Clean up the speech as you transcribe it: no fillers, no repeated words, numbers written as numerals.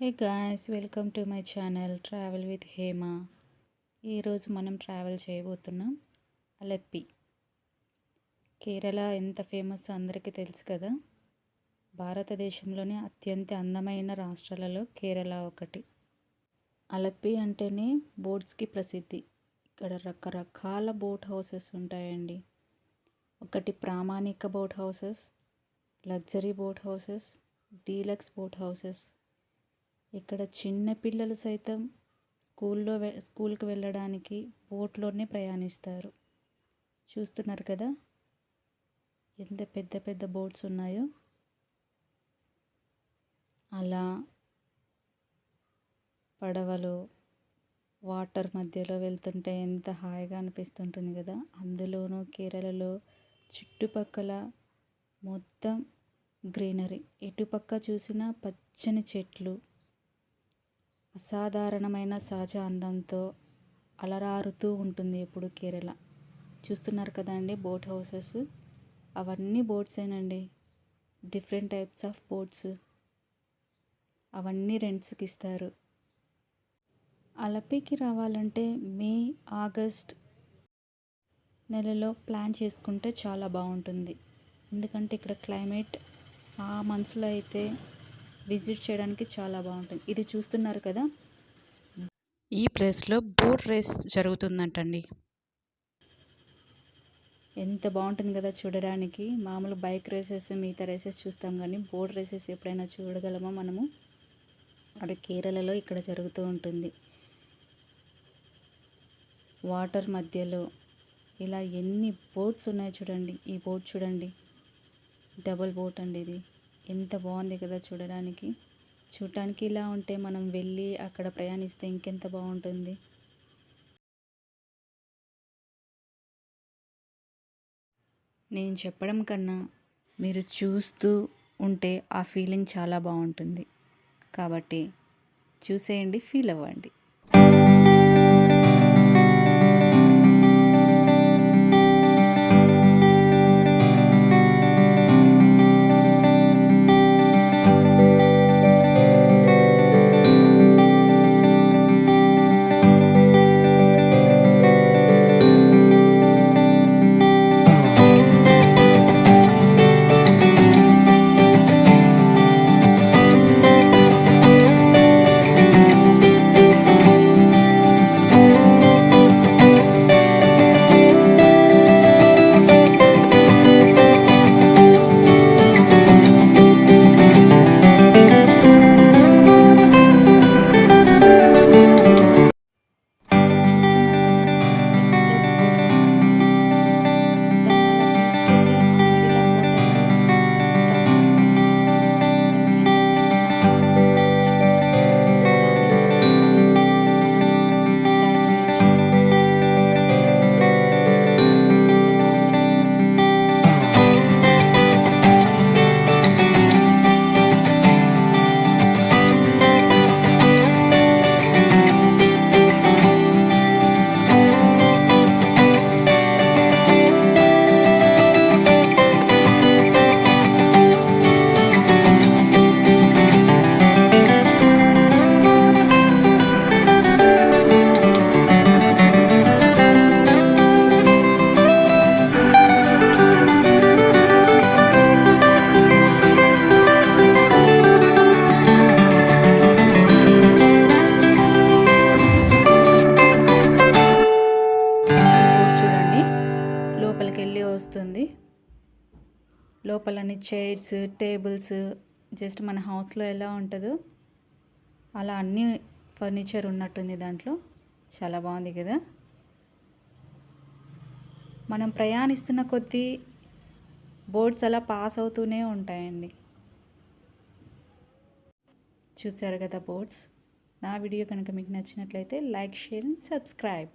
Hey guys, welcome to my channel travel with Hema. ఈరోజు మనం travel చేయబోతున్నాం అలప్పి. కేరళ ఎంత ఫేమస్ అందరికీ తెలుసు కదా. భారతదేశంలోనే అత్యంత అందమైన రాష్ట్రాలలో కేరళ ఒకటి. అలప్పి అంటేనే బోట్స్కి ప్రసిద్ధి. ఇక్కడ రకరకాల బోట్ హౌసెస్ ఉంటాయండి. ఒకటి ప్రామాణిక boat houses, luxury boat houses, deluxe boat houses. ఇక్కడ చిన్న పిల్లలు సైతం స్కూల్కి వెళ్ళడానికి బోట్లోనే ప్రయాణిస్తారు. చూస్తున్నారు కదా ఎంత పెద్ద పెద్ద బోట్స్ ఉన్నాయో. అలా పడవలో వాటర్ మధ్యలో వెళ్తుంటే ఎంత హాయిగా అనిపిస్తుంటుంది కదా. అందులోనూ కేరళలో చుట్టుపక్కల మొత్తం గ్రీనరీ, ఎటుపక్క చూసినా పచ్చని చెట్లు, అసాధారణమైన సహజ అందంతో అలరారుతూ ఉంటుంది ఎప్పుడు కేరళ. చూస్తున్నారు కదండి బోట్ హౌసెస్, అవన్నీ బోట్సేనండి. డిఫరెంట్ టైప్స్ ఆఫ్ బోట్స్, అవన్నీ రెంట్స్కి ఇస్తారు. అలప్పికి రావాలంటే మే, ఆగస్ట్ నెలలో ప్లాన్ చేసుకుంటే చాలా బాగుంటుంది. ఎందుకంటే ఇక్కడ క్లైమేట్ ఆ మంత్స్లో అయితే విజిట్ చేయడానికి చాలా బాగుంటుంది. ఇది చూస్తున్నారు కదా, ఈ ప్లేస్లో బోట్ రేస్ జరుగుతుందంటండి. ఎంత బాగుంటుంది కదా చూడడానికి. మామూలు బైక్ రేసెస్, మిగతా రేసెస్ చూస్తాం కానీ బోట్ రేసెస్ ఎప్పుడైనా చూడగలమా మనము? అది కేరళలో ఇక్కడ జరుగుతూ ఉంటుంది. వాటర్ మధ్యలో ఇలా ఎన్ని బోట్స్ ఉన్నాయో చూడండి. ఈ బోట్ చూడండి, డబుల్ బోట్ అండి. ఇది ఎంత బాగుంది కదా చూడడానికి. చూడటానికి ఇలా ఉంటే మనం వెళ్ళి అక్కడ ప్రయాణిస్తే ఇంకెంత బాగుంటుంది. నేను చెప్పడం కన్నా మీరు చూస్తూ ఉంటే ఆ ఫీలింగ్ చాలా బాగుంటుంది. కాబట్టి చూసేయండి, ఫీల్ అవ్వండి. వస్తుంది. లోపలని చైర్స్, టేబుల్స్, జస్ట్ మన హౌస్లో ఎలా ఉంటుందో అలా అన్ని ఫర్నిచర్ ఉన్నట్టుంది దాంట్లో. చాలా బాగుంది కదా. మనం ప్రయాణిస్తున్న కొద్దీ బోట్స్ అలా పాస్ అవుతూనే ఉంటాయండి. చూసారు కదా బోట్స్. నా వీడియో కనుక మీకు నచ్చినట్లయితే లైక్, షేర్ అండ్ సబ్స్క్రైబ్.